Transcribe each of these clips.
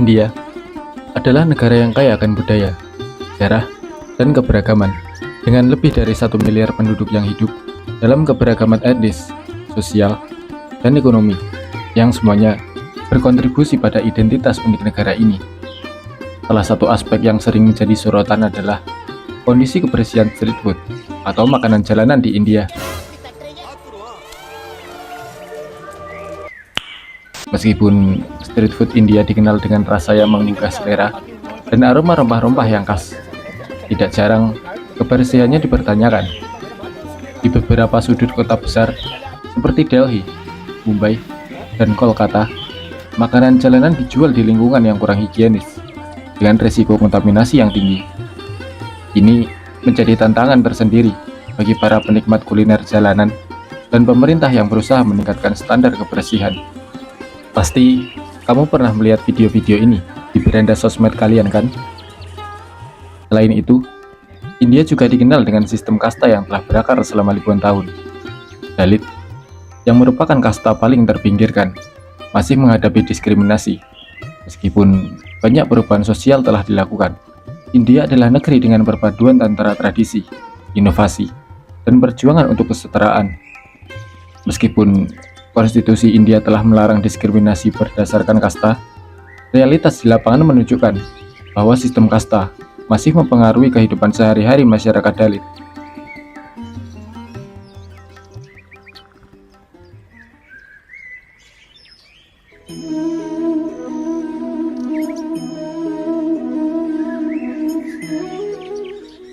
India adalah negara yang kaya akan budaya, sejarah, dan keberagaman, dengan lebih dari 1 miliar penduduk yang hidup dalam keberagaman etnis, sosial, dan ekonomi, yang semuanya berkontribusi pada identitas unik negara ini. Salah satu aspek yang sering menjadi sorotan adalah kondisi kebersihan street food atau makanan jalanan di India. Meskipun street food India dikenal dengan rasa yang menggugah selera dan aroma rempah-rempah yang khas, tidak jarang kebersihannya dipertanyakan. Di beberapa sudut kota besar seperti Delhi, Mumbai, dan Kolkata, makanan jalanan dijual di lingkungan yang kurang higienis dengan risiko kontaminasi yang tinggi. Ini menjadi tantangan tersendiri bagi para penikmat kuliner jalanan dan pemerintah yang berusaha meningkatkan standar kebersihan. Pasti kamu pernah melihat video-video ini di beranda sosmed kalian kan? Selain itu, India juga dikenal dengan sistem kasta yang telah berakar selama ribuan tahun. Dalit, yang merupakan kasta paling terpinggirkan, masih menghadapi diskriminasi. Meskipun banyak perubahan sosial telah dilakukan, India adalah negeri dengan perpaduan antara tradisi, inovasi, dan perjuangan untuk kesetaraan. Meskipun konstitusi India telah melarang diskriminasi berdasarkan kasta, realitas di lapangan menunjukkan bahwa sistem kasta masih mempengaruhi kehidupan sehari-hari masyarakat Dalit.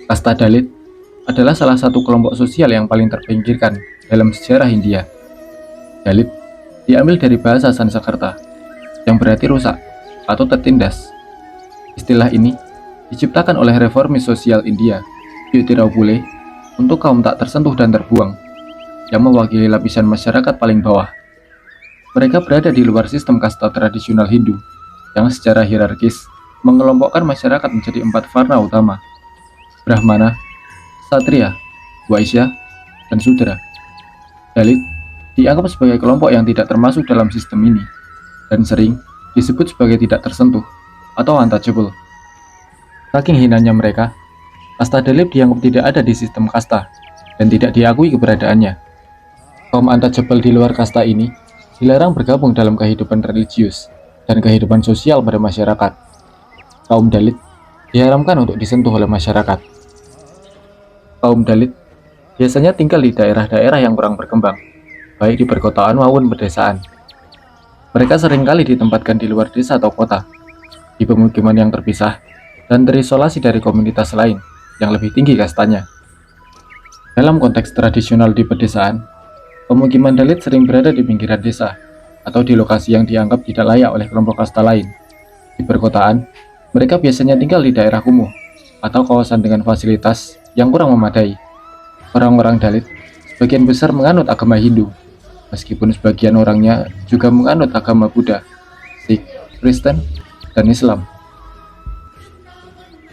Kasta Dalit adalah salah satu kelompok sosial yang paling terpinggirkan dalam sejarah India. Dalit diambil dari bahasa Sanskerta yang berarti rusak atau tertindas. Istilah ini diciptakan oleh reformis sosial India, Jyotirao Phule, untuk kaum tak tersentuh dan terbuang, yang mewakili lapisan masyarakat paling bawah. Mereka berada di luar sistem kasta tradisional Hindu, yang secara hierarkis mengelompokkan masyarakat menjadi 4 varna utama: Brahmana, Ksatria, Vaishya, dan Sudra. Dalit dianggap sebagai kelompok yang tidak termasuk dalam sistem ini, dan sering disebut sebagai tidak tersentuh atau untouchable. Saking hinanya mereka, kasta Dalit dianggap tidak ada di sistem kasta dan tidak diakui keberadaannya. Kaum untouchable di luar kasta ini dilarang bergabung dalam kehidupan religius dan kehidupan sosial pada masyarakat. Kaum Dalit diharamkan untuk disentuh oleh masyarakat. Kaum Dalit biasanya tinggal di daerah-daerah yang kurang berkembang, baik di perkotaan maupun pedesaan. Mereka seringkali ditempatkan di luar desa atau kota, di pemukiman yang terpisah, dan terisolasi dari komunitas lain yang lebih tinggi kastanya. Dalam konteks tradisional di pedesaan, pemukiman Dalit sering berada di pinggiran desa, atau di lokasi yang dianggap tidak layak oleh kelompok kasta lain. Di perkotaan, mereka biasanya tinggal di daerah kumuh, atau kawasan dengan fasilitas yang kurang memadai. Orang-orang Dalit sebagian besar menganut agama Hindu, meskipun sebagian orangnya juga menganut agama Buddha, Sikh, Kristen, dan Islam.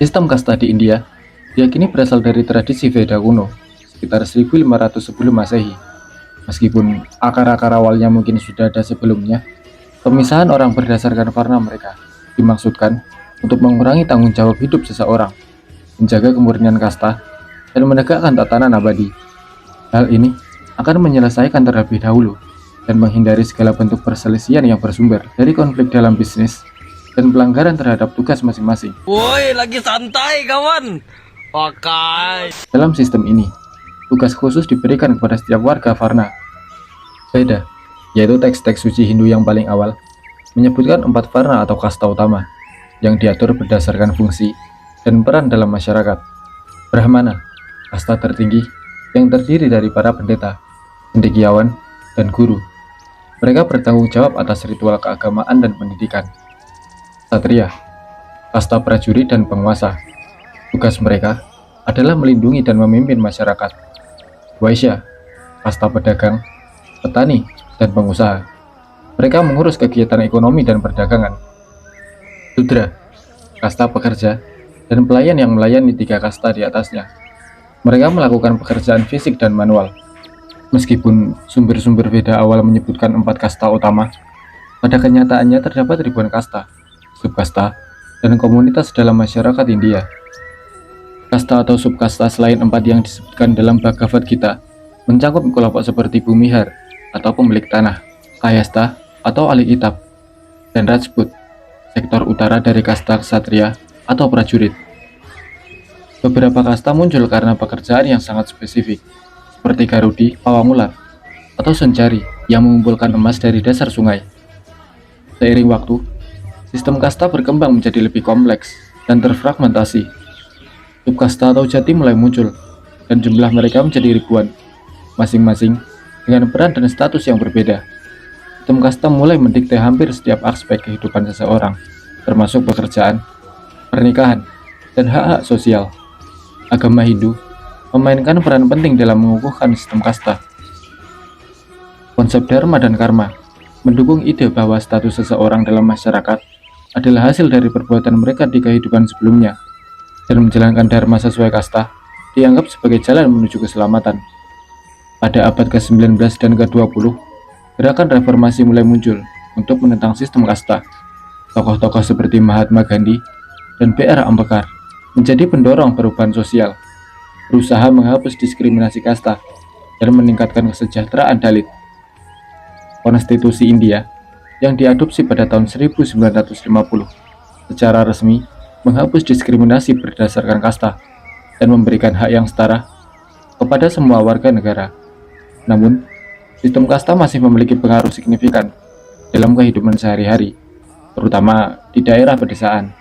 Sistem kasta di India diyakini berasal dari tradisi Veda kuno, sekitar 1500 sebelum Masehi. Meskipun akar-akar awalnya mungkin sudah ada sebelumnya, pemisahan orang berdasarkan varna mereka dimaksudkan untuk mengurangi tanggung jawab hidup seseorang, menjaga kemurnian kasta, dan menegakkan tatanan abadi. Hal ini akan menyelesaikan terlebih dahulu dan menghindari segala bentuk perselisihan yang bersumber dari konflik dalam bisnis dan pelanggaran terhadap tugas masing-masing. Woi, lagi santai kawan. Pakai. Dalam sistem ini, tugas khusus diberikan kepada setiap warga varna. Veda, yaitu teks-teks suci Hindu yang paling awal, menyebutkan 4 varna atau kasta utama yang diatur berdasarkan fungsi dan peran dalam masyarakat. Brahmana, kasta tertinggi yang terdiri dari para pendeta, cendekiawan, dan guru. Mereka bertanggung jawab atas ritual keagamaan dan pendidikan. Ksatria, kasta prajurit dan penguasa. Tugas mereka adalah melindungi dan memimpin masyarakat. Vaishya, kasta pedagang, petani, dan pengusaha. Mereka mengurus kegiatan ekonomi dan perdagangan. Sudra, kasta pekerja, dan pelayan yang melayani 3 kasta di atasnya. Mereka melakukan pekerjaan fisik dan manual. Meskipun sumber-sumber Veda awal menyebutkan 4 kasta utama, pada kenyataannya terdapat ribuan kasta, subkasta, dan komunitas dalam masyarakat India. Kasta atau subkasta selain 4 yang disebutkan dalam Bhagavad Gita mencakup kelompok seperti Bumihar atau pemilik tanah, Kayasta atau ahli kitab, dan Rajput, sektor utara dari kasta ksatria atau prajurit. Beberapa kasta muncul karena pekerjaan yang sangat spesifik, seperti Garudi, pawang ular, atau Sanchari yang mengumpulkan emas dari dasar sungai. Seiring waktu, sistem kasta berkembang menjadi lebih kompleks dan terfragmentasi. Subkasta atau jati mulai muncul, dan jumlah mereka menjadi ribuan, masing-masing dengan peran dan status yang berbeda. Sistem kasta mulai mendikte hampir setiap aspek kehidupan seseorang, termasuk pekerjaan, pernikahan, dan hak-hak sosial. Agama Hindu memainkan peran penting dalam mengukuhkan sistem kasta. Konsep dharma dan karma mendukung ide bahwa status seseorang dalam masyarakat adalah hasil dari perbuatan mereka di kehidupan sebelumnya, dan menjalankan dharma sesuai kasta dianggap sebagai jalan menuju keselamatan. Pada abad ke-19 dan ke-20, gerakan reformasi mulai muncul untuk menentang sistem kasta. Tokoh-tokoh seperti Mahatma Gandhi dan B.R. Ambedkar menjadi pendorong perubahan sosial, berusaha menghapus diskriminasi kasta, dan meningkatkan kesejahteraan Dalit. Konstitusi India yang diadopsi pada tahun 1950 secara resmi menghapus diskriminasi berdasarkan kasta dan memberikan hak yang setara kepada semua warga negara. Namun, sistem kasta masih memiliki pengaruh signifikan dalam kehidupan sehari-hari, terutama di daerah pedesaan.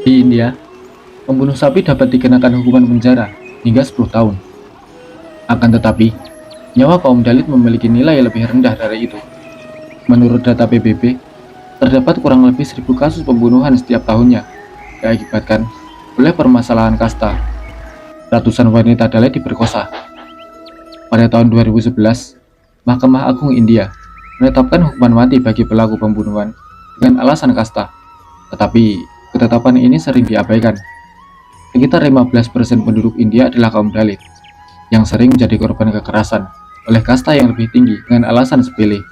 Di India, pembunuh sapi dapat dikenakan hukuman penjara hingga 10 tahun. Akan tetapi, nyawa kaum Dalit memiliki nilai lebih rendah dari itu. Menurut data PBB, terdapat kurang lebih 1.000 kasus pembunuhan setiap tahunnya diakibatkan oleh permasalahan kasta. Ratusan wanita Dalit diperkosa. Pada tahun 2011, Mahkamah Agung India menetapkan hukuman mati bagi pelaku pembunuhan dengan alasan kasta. Tetapi, ketetapan ini sering diabaikan. Sekitar 15% penduduk India adalah kaum Dalit, yang sering menjadi korban kekerasan oleh kasta yang lebih tinggi dengan alasan sepele.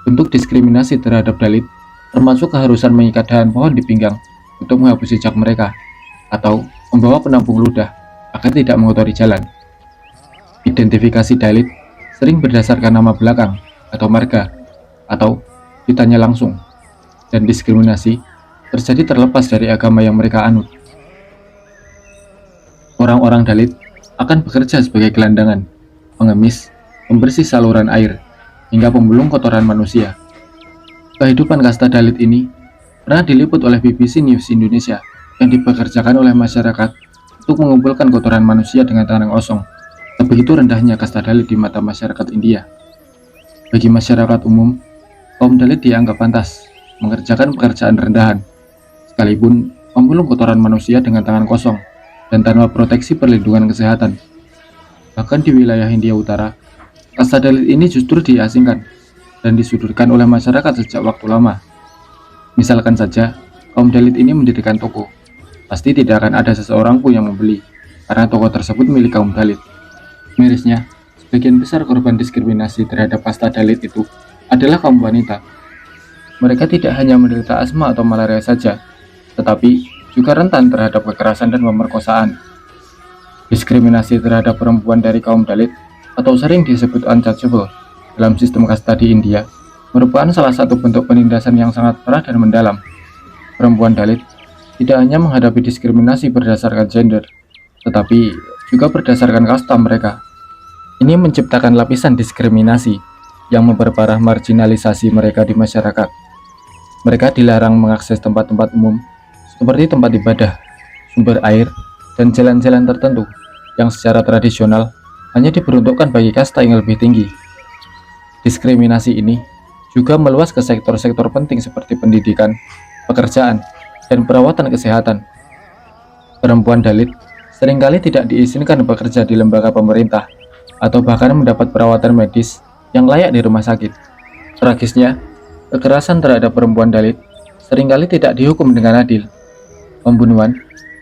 Bentuk diskriminasi terhadap Dalit termasuk keharusan mengikat dahan pohon di pinggang untuk menghapus jejak mereka, atau membawa penampung ludah agar tidak mengotori jalan. Identifikasi Dalit sering berdasarkan nama belakang atau marga, atau ditanya langsung, dan diskriminasi terjadi terlepas dari agama yang mereka anut. Orang-orang Dalit akan bekerja sebagai gelandangan, pengemis, pembersih saluran air, hingga pemulung kotoran manusia. Kehidupan kasta Dalit ini pernah diliput oleh BBC News Indonesia yang dipekerjakan oleh masyarakat untuk mengumpulkan kotoran manusia dengan tangan kosong. Begitu rendahnya kasta Dalit di mata masyarakat India. Bagi masyarakat umum, kaum Dalit dianggap pantas mengerjakan pekerjaan rendahan, sekalipun memulung kotoran manusia dengan tangan kosong dan tanpa proteksi perlindungan kesehatan. Bahkan di wilayah Hindia Utara, kasta Dalit ini justru diasingkan dan disudutkan oleh masyarakat sejak waktu lama. Misalkan saja, kaum Dalit ini mendirikan toko. Pasti tidak akan ada seseorang pun yang membeli, karena toko tersebut milik kaum Dalit. Mirisnya, sebagian besar korban diskriminasi terhadap kasta Dalit itu adalah kaum wanita. Mereka tidak hanya menderita asma atau malaria saja, tetapi juga rentan terhadap kekerasan dan pemerkosaan. Diskriminasi terhadap perempuan dari kaum Dalit, atau sering disebut untouchable, dalam sistem kasta di India, merupakan salah satu bentuk penindasan yang sangat parah dan mendalam. Perempuan Dalit tidak hanya menghadapi diskriminasi berdasarkan gender, tetapi juga berdasarkan kasta mereka. Ini menciptakan lapisan diskriminasi yang memperparah marginalisasi mereka di masyarakat. Mereka dilarang mengakses tempat-tempat umum seperti tempat ibadah, sumber air, dan jalan-jalan tertentu yang secara tradisional hanya diperuntukkan bagi kasta yang lebih tinggi. Diskriminasi ini juga meluas ke sektor-sektor penting seperti pendidikan, pekerjaan, dan perawatan kesehatan. Perempuan Dalit seringkali tidak diizinkan bekerja di lembaga pemerintah atau bahkan mendapat perawatan medis yang layak di rumah sakit. Tragisnya, kekerasan terhadap perempuan Dalit seringkali tidak dihukum dengan adil, pembunuhan,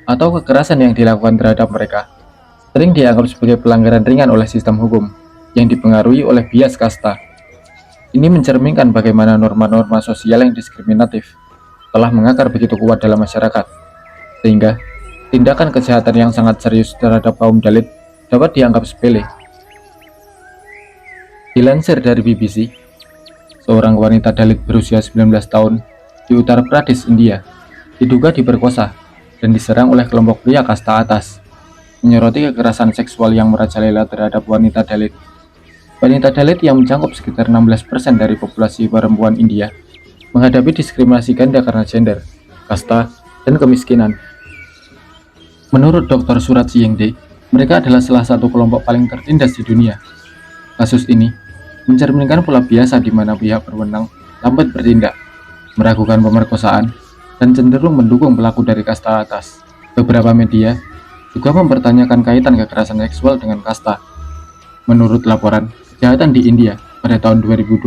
atau kekerasan yang dilakukan terhadap mereka sering dianggap sebagai pelanggaran ringan oleh sistem hukum yang dipengaruhi oleh bias kasta. Ini mencerminkan bagaimana norma-norma sosial yang diskriminatif telah mengakar begitu kuat dalam masyarakat, sehingga tindakan kejahatan yang sangat serius terhadap kaum Dalit dapat dianggap sepele. Dilansir dari BBC, seorang wanita Dalit berusia 19 tahun di Uttar Pradesh, India, diduga diperkosa dan diserang oleh kelompok pria kasta atas, menyoroti kekerasan seksual yang merajalela terhadap wanita Dalit. Wanita Dalit yang mencakup sekitar 16% dari populasi perempuan India menghadapi diskriminasi ganda karena gender, kasta, dan kemiskinan. Menurut Dr. Surat Siyengde, mereka adalah salah satu kelompok paling tertindas di dunia. Kasus ini mencerminkan pola biasa di mana pihak berwenang lambat bertindak, meragukan pemerkosaan, dan cenderung mendukung pelaku dari kasta atas. Beberapa media juga mempertanyakan kaitan kekerasan seksual dengan kasta. Menurut laporan kejahatan di India pada tahun 2022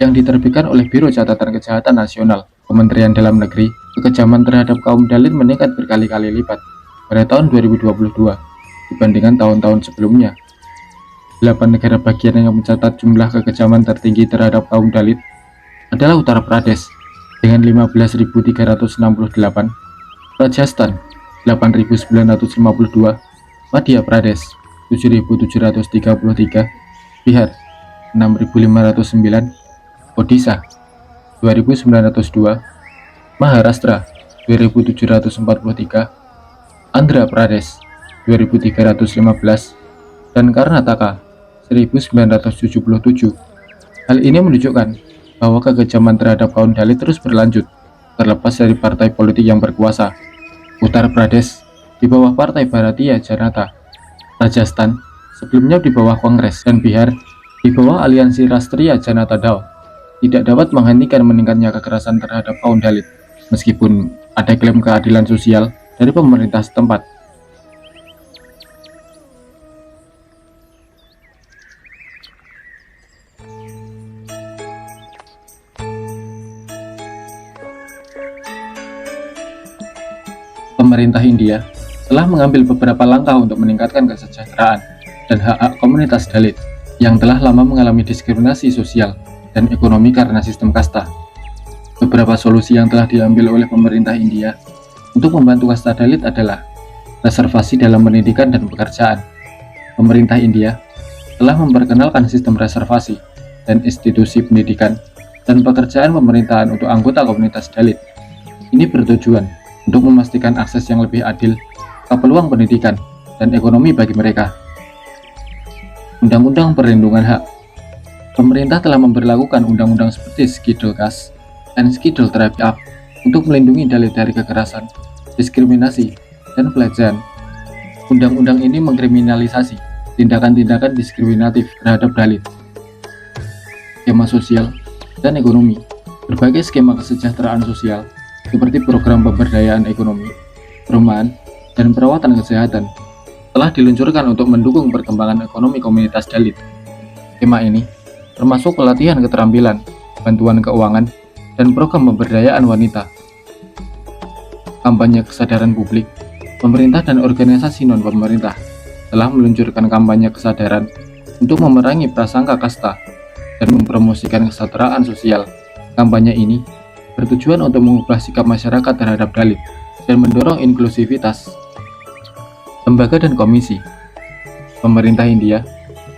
yang diterbitkan oleh Biro Catatan Kejahatan Nasional Kementerian Dalam Negeri, kekejaman terhadap kaum Dalit meningkat berkali-kali lipat pada tahun 2022 dibandingkan tahun-tahun sebelumnya. 8 negara bagian yang mencatat jumlah kekejaman tertinggi terhadap kaum Dalit adalah Uttar Pradesh dengan 15.368, Rajasthan 8.952, Madhya Pradesh 7.733, Bihar 6.509, Odisha 2.902, Maharashtra 2.743, Andhra Pradesh 2.315, dan Karnataka 1.977. Hal ini menunjukkan bahwa kekejaman terhadap kaum Dalit terus berlanjut, terlepas dari partai politik yang berkuasa. Uttar Pradesh di bawah Partai Bharatiya Janata, Rajasthan sebelumnya di bawah Kongres, dan Bihar di bawah Aliansi Rastriya Janata Dal tidak dapat menghentikan meningkatnya kekerasan terhadap kaum Dalit, meskipun ada klaim keadilan sosial dari pemerintah setempat. Pemerintah India telah mengambil beberapa langkah untuk meningkatkan kesejahteraan dan hak-hak komunitas Dalit yang telah lama mengalami diskriminasi sosial dan ekonomi karena sistem kasta. Beberapa solusi yang telah diambil oleh pemerintah India untuk membantu kasta Dalit adalah reservasi dalam pendidikan dan pekerjaan. Pemerintah India telah memperkenalkan sistem reservasi dan institusi pendidikan dan pekerjaan pemerintahan untuk anggota komunitas Dalit. Ini bertujuan untuk memastikan akses yang lebih adil ke peluang pendidikan dan ekonomi bagi mereka. Undang-Undang Perlindungan Hak. Pemerintah telah memberlakukan undang-undang seperti Schedule Caste dan Schedule Therapy Act untuk melindungi Dalit dari kekerasan, diskriminasi, dan pelecehan. Undang-undang ini mengkriminalisasi tindakan-tindakan diskriminatif terhadap Dalit, skema sosial, dan ekonomi. Berbagai skema kesejahteraan sosial seperti program pemberdayaan ekonomi, perumahan, dan perawatan kesehatan telah diluncurkan untuk mendukung perkembangan ekonomi komunitas Dalit. Skema ini termasuk pelatihan keterampilan, bantuan keuangan, dan program pemberdayaan wanita. Kampanye kesadaran publik. Pemerintah dan organisasi non-pemerintah telah meluncurkan kampanye kesadaran untuk memerangi prasangka kasta dan mempromosikan kesejahteraan sosial. Kampanye ini bertujuan untuk mengubah sikap masyarakat terhadap Dalit dan mendorong inklusivitas. Lembaga dan komisi. Pemerintah India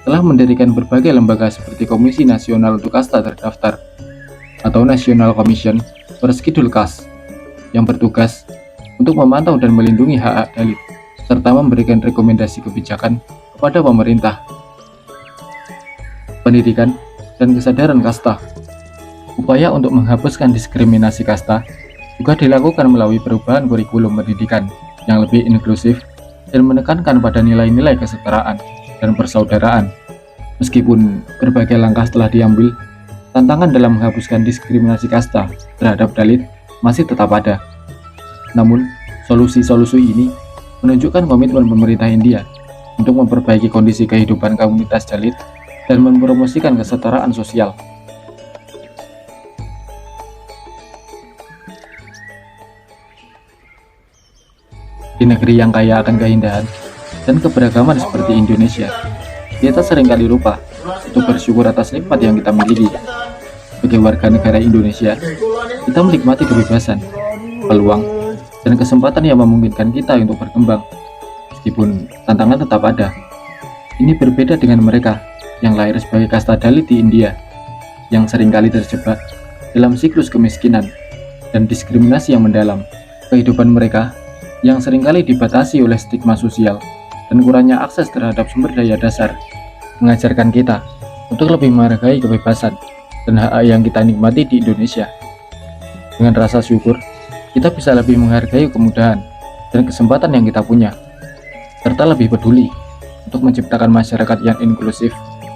telah mendirikan berbagai lembaga seperti Komisi Nasional untuk Kasta Terdaftar atau National Commission for Scheduled Caste yang bertugas untuk memantau dan melindungi hak-hak Dalit serta memberikan rekomendasi kebijakan kepada pemerintah. Pendidikan dan kesadaran kasta. Upaya untuk menghapuskan diskriminasi kasta juga dilakukan melalui perubahan kurikulum pendidikan yang lebih inklusif dan menekankan pada nilai-nilai kesetaraan dan persaudaraan. Meskipun berbagai langkah telah diambil, tantangan dalam menghapuskan diskriminasi kasta terhadap Dalit masih tetap ada. Namun, solusi-solusi ini menunjukkan komitmen pemerintah India untuk memperbaiki kondisi kehidupan komunitas Dalit dan mempromosikan kesetaraan sosial. Di negeri yang kaya akan keindahan dan keberagaman seperti Indonesia, kita seringkali lupa untuk bersyukur atas nikmat yang kita miliki. Sebagai warga negara Indonesia, kita menikmati kebebasan, peluang, dan kesempatan yang memungkinkan kita untuk berkembang. Meskipun tantangan tetap ada, ini berbeda dengan mereka yang lahir sebagai kasta Dalit di India, yang seringkali terjebak dalam siklus kemiskinan dan diskriminasi yang mendalam. Kehidupan mereka yang seringkali dibatasi oleh stigma sosial dan kurangnya akses terhadap sumber daya dasar, mengajarkan kita untuk lebih menghargai kebebasan dan hak yang kita nikmati di Indonesia. Dengan rasa syukur, kita bisa lebih menghargai kemudahan dan kesempatan yang kita punya, serta lebih peduli untuk menciptakan masyarakat yang inklusif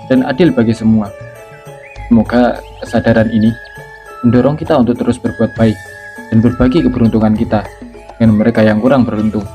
dan adil bagi semua. Semoga kesadaran ini mendorong kita untuk terus berbuat baik dan berbagi keberuntungan kita dengan mereka yang kurang beruntung.